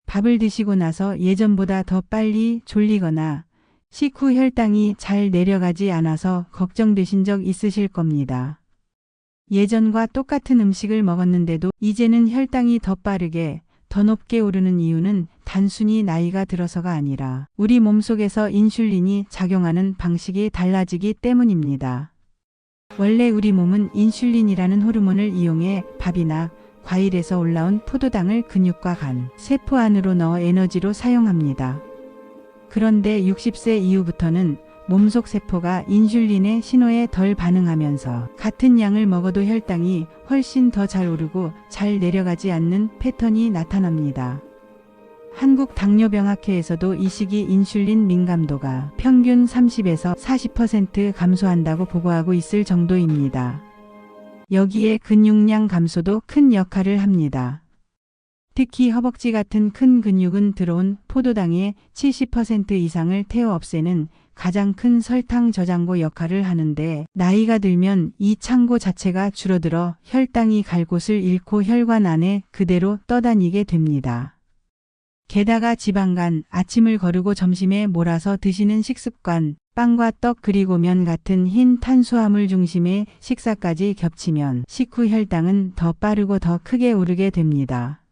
밥을 드시고 나서 예전보다 더 빨리 졸리거나 식후 혈당이 잘 내려가지 않아서 걱정되신 적 있으실 겁니다. 예전과 똑같은 음식을 먹었는데도 이제는 혈당이 더 빠르게, 더 높게 오르는 이유는 단순히 나이가 들어서가 아니라 우리 몸속에서 인슐린이 작용하는 방식이 달라지기 때문입니다. 원래 우리 몸은 인슐린이라는 호르몬을 이용해 밥이나 과일에서 올라온 포도당을 근육과 간, 세포 안으로 넣어 에너지로 사용합니다. 그런데 60세 이후부터는 몸속 세포가 인슐린의 신호에 덜 반응하면서 같은 양을 먹어도 혈당이 훨씬 더 잘 오르고 잘 내려가지 않는 패턴이 나타납니다. 한국당뇨병학회에서도 이 시기 인슐린 민감도가 평균 30에서 40% 감소한다고 보고하고 있을 정도입니다. 여기에 근육량 감소도 큰 역할을 합니다. 특히 허벅지 같은 큰 근육은 들어온 포도당의 70% 이상을 태워 없애는 가장 큰 설탕 저장고 역할을 하는데, 나이가 들면 이 창고 자체가 줄어들어 혈당이 갈 곳을 잃고 혈관 안에 그대로 떠다니게 됩니다. 게다가 지방간, 아침을 거르고 점심에 몰아서 드시는 식습관, 빵과 떡 그리고 면 같은 흰 탄수화물 중심의 식사까지 겹치면 식후 혈당은 더 빠르고 더 크게 오르게 됩니다.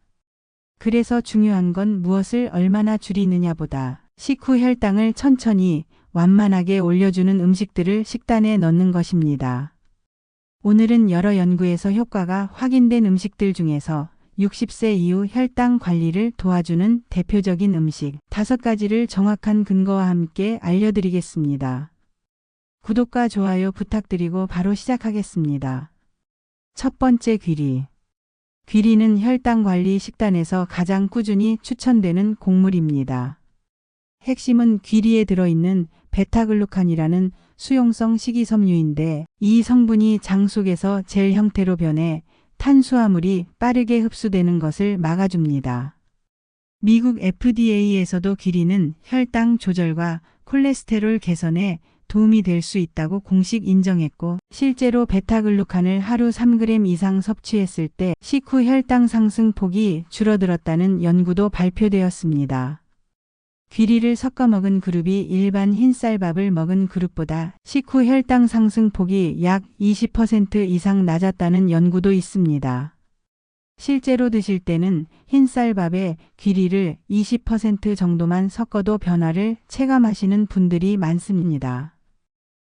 그래서 중요한 건 무엇을 얼마나 줄이느냐보다 식후 혈당을 천천히 완만하게 올려주는 음식들을 식단에 넣는 것입니다. 오늘은 여러 연구에서 효과가 확인된 음식들 중에서 60세 이후 혈당 관리를 도와주는 대표적인 음식 5가지를 정확한 근거와 함께 알려드리겠습니다. 구독과 좋아요 부탁드리고 바로 시작하겠습니다. 첫 번째, 귀리. 귀리는 혈당 관리 식단에서 가장 꾸준히 추천되는 곡물입니다. 핵심은 귀리에 들어있는 베타글루칸이라는 수용성 식이섬유인데, 이 성분이 장 속에서 젤 형태로 변해 탄수화물이 빠르게 흡수되는 것을 막아줍니다. 미국 FDA에서도 귀리는 혈당 조절과 콜레스테롤 개선에 도움이 될 수 있다고 공식 인정했고, 실제로 베타글루칸을 하루 3g 이상 섭취했을 때 식후 혈당 상승 폭이 줄어들었다는 연구도 발표되었습니다. 귀리를 섞어 먹은 그룹이 일반 흰쌀밥을 먹은 그룹보다 식후 혈당 상승 폭이 약 20% 이상 낮았다는 연구도 있습니다. 실제로 드실 때는 흰쌀밥에 귀리를 20% 정도만 섞어도 변화를 체감하시는 분들이 많습니다.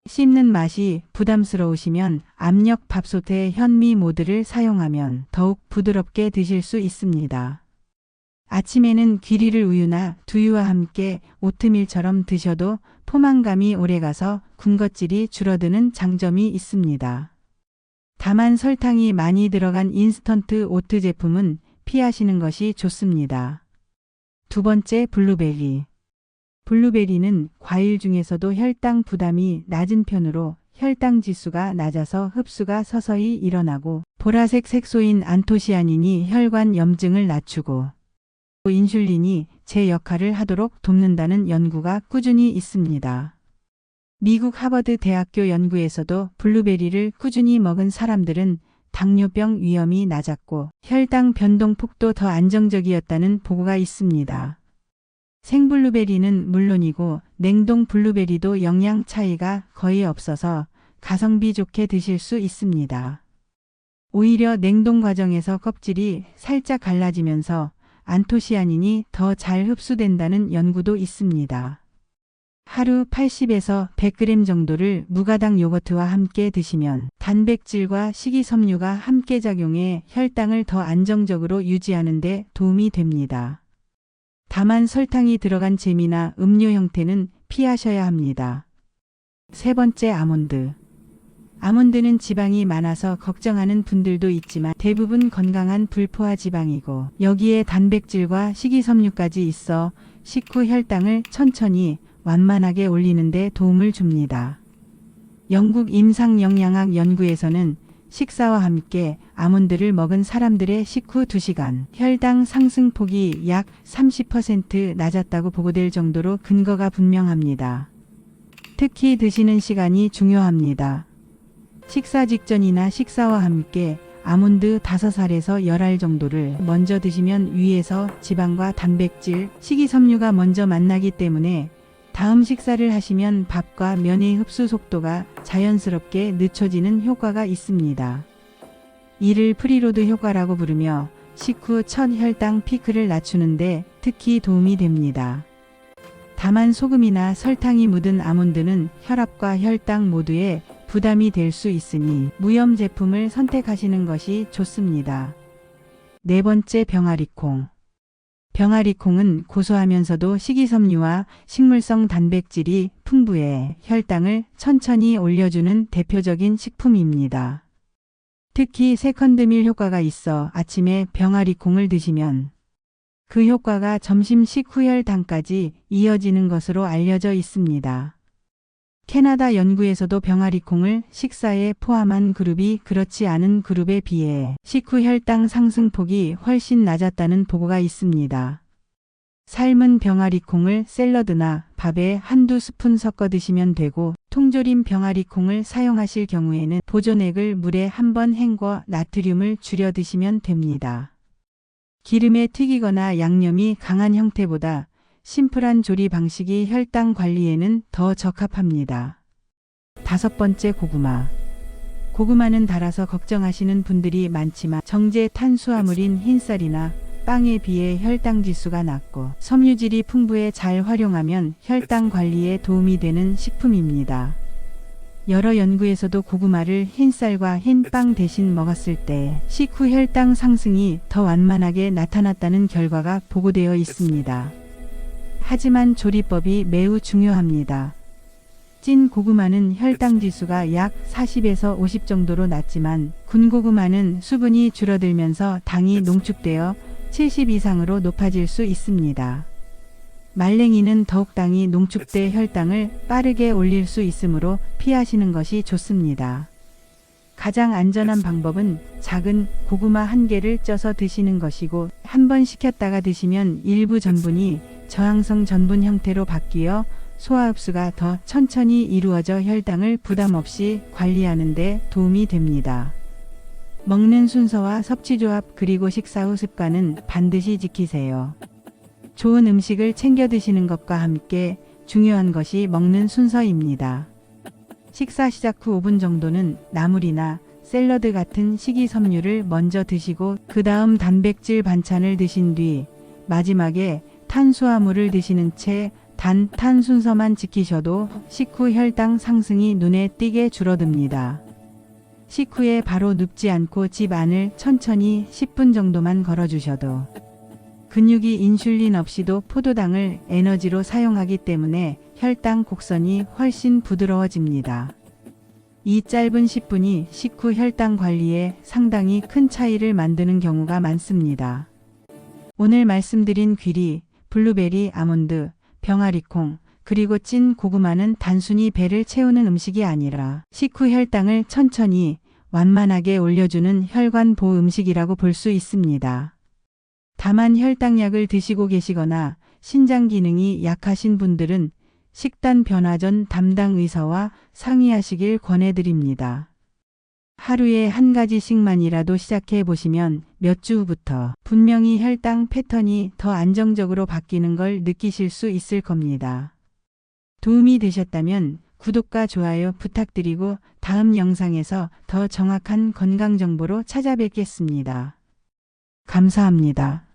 씹는 맛이 부담스러우시면 압력 밥솥에 현미 모드를 사용하면 더욱 부드럽게 드실 수 있습니다. 아침에는 귀리를 우유나 두유와 함께 오트밀처럼 드셔도 포만감이 오래가서 군것질이 줄어드는 장점이 있습니다. 다만 설탕이 많이 들어간 인스턴트 오트 제품은 피하시는 것이 좋습니다. 두 번째, 블루베리. 블루베리는 과일 중에서도 혈당 부담이 낮은 편으로 혈당 지수가 낮아서 흡수가 서서히 일어나고, 보라색 색소인 안토시아닌이 혈관 염증을 낮추고 인슐린이 제 역할을 하도록 돕는다는 연구가 꾸준히 있습니다. 미국 하버드 대학교 연구에서도 블루베리를 꾸준히 먹은 사람들은 당뇨병 위험이 낮았고 혈당 변동폭도 더 안정적이었다는 보고가 있습니다. 생블루베리는 물론이고 냉동 블루베리도 영양 차이가 거의 없어서 가성비 좋게 드실 수 있습니다. 오히려 냉동 과정에서 껍질이 살짝 갈라지면서 안토시아닌이 더 잘 흡수된다는 연구도 있습니다. 하루 80에서 100g 정도를 무가당 요거트와 함께 드시면 단백질과 식이섬유가 함께 작용해 혈당을 더 안정적으로 유지하는 데 도움이 됩니다. 다만 설탕이 들어간 잼이나 음료 형태는 피하셔야 합니다. 세 번째, 아몬드. 아몬드는 지방이 많아서 걱정하는 분들도 있지만 대부분 건강한 불포화 지방이고 여기에 단백질과 식이섬유까지 있어 식후 혈당을 천천히 완만하게 올리는 데 도움을 줍니다. 영국 임상영양학 연구에서는 식사와 함께 아몬드를 먹은 사람들의 식후 2시간 혈당 상승폭이 약 30% 낮았다고 보고될 정도로 근거가 분명합니다. 특히 드시는 시간이 중요합니다. 식사 직전이나 식사와 함께 아몬드 5알에서 10알 정도를 먼저 드시면 위에서 지방과 단백질, 식이섬유가 먼저 만나기 때문에 다음 식사를 하시면 밥과 면의 흡수 속도가 자연스럽게 늦춰지는 효과가 있습니다. 이를 프리로드 효과라고 부르며 식후 첫 혈당 피크를 낮추는데 특히 도움이 됩니다. 다만 소금이나 설탕이 묻은 아몬드는 혈압과 혈당 모두에 부담이 될 수 있으니 무염 제품을 선택하시는 것이 좋습니다. 네 번째, 병아리콩. 병아리콩은 고소하면서도 식이섬유와 식물성 단백질이 풍부해 혈당을 천천히 올려주는 대표적인 식품입니다. 특히 세컨드밀 효과가 있어 아침에 병아리콩을 드시면 그 효과가 점심 식후 혈당까지 이어지는 것으로 알려져 있습니다. 캐나다 연구에서도 병아리콩을 식사에 포함한 그룹이 그렇지 않은 그룹에 비해 식후 혈당 상승폭이 훨씬 낮았다는 보고가 있습니다. 삶은 병아리콩을 샐러드나 밥에 한두 스푼 섞어 드시면 되고, 통조림 병아리콩을 사용하실 경우에는 보존액을 물에 한번 헹궈 나트륨을 줄여 드시면 됩니다. 기름에 튀기거나 양념이 강한 형태보다 심플한 조리 방식이 혈당 관리에는 더 적합합니다. 다섯 번째, 고구마. 고구마는 달아서 걱정하시는 분들이 많지만 정제 탄수화물인 흰쌀이나 빵에 비해 혈당 지수가 낮고 섬유질이 풍부해 잘 활용하면 혈당 관리에 도움이 되는 식품입니다. 여러 연구에서도 고구마를 흰쌀과 흰빵 대신 먹었을 때 식후 혈당 상승이 더 완만하게 나타났다는 결과가 보고되어 있습니다. 하지만 조리법이 매우 중요합니다. 찐 고구마는 혈당 지수가 약 40에서 50 정도로 낮지만 군 고구마는 수분이 줄어들면서 당이 농축되어 70 이상으로 높아질 수 있습니다. 말랭이는 더욱 당이 농축돼 혈당을 빠르게 올릴 수 있으므로 피하시는 것이 좋습니다. 가장 안전한 방법은 작은 고구마 1개를 쪄서 드시는 것이고, 한번 식혔다가 드시면 일부 전분이 저항성 전분 형태로 바뀌어 소화 흡수가 더 천천히 이루어져 혈당을 부담 없이 관리하는 데 도움이 됩니다. 먹는 순서와 섭취 조합 그리고 식사 후 습관은 반드시 지키세요. 좋은 음식을 챙겨 드시는 것과 함께 중요한 것이 먹는 순서입니다. 식사 시작 후 5분 정도는 나물이나 샐러드 같은 식이섬유를 먼저 드시고 그 다음 단백질 반찬을 드신 뒤 마지막에 탄수화물을 드시는 채 탄 순서만 지키셔도 식후 혈당 상승이 눈에 띄게 줄어듭니다. 식후에 바로 눕지 않고 집 안을 천천히 10분 정도만 걸어주셔도 근육이 인슐린 없이도 포도당을 에너지로 사용하기 때문에 혈당 곡선이 훨씬 부드러워집니다. 이 짧은 10분이 식후 혈당 관리에 상당히 큰 차이를 만드는 경우가 많습니다. 오늘 말씀드린 귀리, 블루베리, 아몬드, 병아리콩, 그리고 찐 고구마는 단순히 배를 채우는 음식이 아니라 식후 혈당을 천천히 완만하게 올려주는 혈관 보호 음식이라고 볼 수 있습니다. 다만 혈당약을 드시고 계시거나 신장 기능이 약하신 분들은 식단 변화 전 담당 의사와 상의하시길 권해드립니다. 하루에 한 가지씩만이라도 시작해 보시면 몇 주 후부터 분명히 혈당 패턴이 더 안정적으로 바뀌는 걸 느끼실 수 있을 겁니다. 도움이 되셨다면 구독과 좋아요 부탁드리고 다음 영상에서 더 정확한 건강 정보로 찾아뵙겠습니다. 감사합니다.